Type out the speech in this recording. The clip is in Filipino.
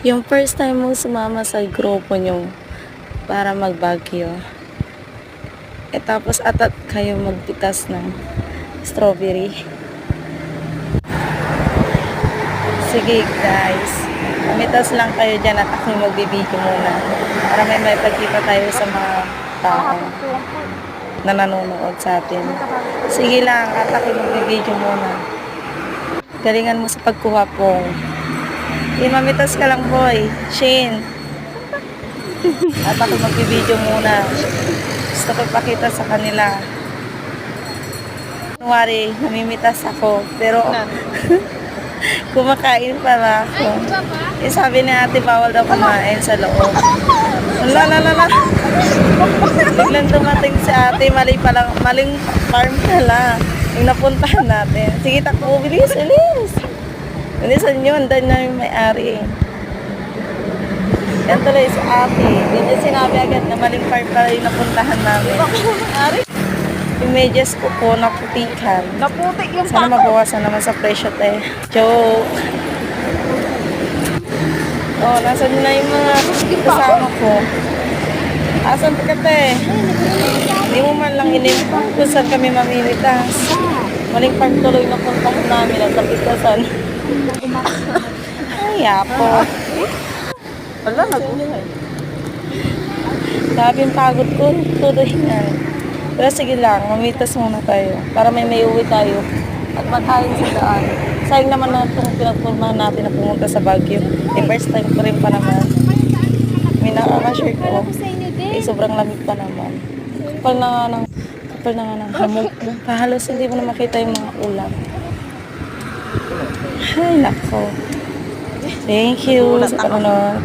Yung first time mo sumama sa grupo nyo para mag-Baguio. Tapos atat kayo magpitas ng strawberry. Sige guys, pumitas lang kayo dyan at ako magbibideo muna. Para may pagkita tayo sa mga tao na nanonood sa atin. Sige lang, at ako magbibideo muna. Galingan mo sa pagkuha po. Mamitas ka lang boy. Shane. At ako magbibideo muna. Gusto ko ipakita sa kanila. Kunwari, namimitas ako. Pero, kumakain pala ako. Sabi ni ate, bawal daw kumain sa loob. Lala. Biglang dumating si ate, maling farm pala. Yung napuntahan natin. Sige, takbo, bilis. Bilisan yun, dahil na yung may-ari. Yan tuloy si ate. Hindi sinabi agad na maling farm pala yung napuntahan namin. Yung medyas ko po, naputikan. Naputik yung Sana mabawasan naman sa presyo, te. Joke. Oh, nasan na yung mga kasama ko? Asan ka, te? Hindi mo man lang inimpang kung saan kami mamimitas. Maling farm tuloy na puntahan namin at napitasan. Ay, yapo. Wala, nag-uhay. Sabi yung pagod ko, tuloy na. Pero sige lang, mamitas muna tayo. Para may uwi tayo. At makain sa daan. Sayang naman na itong pinagpulmahan natin na pumunta sa Baguio. First time ko rin pa naman. May nakaka-share ko. Sobrang lamig pa naman. Kapal na nga ng hamog. Halos hindi mo na makita yung mga ulam. Ay, nako. Thank you sa panonood.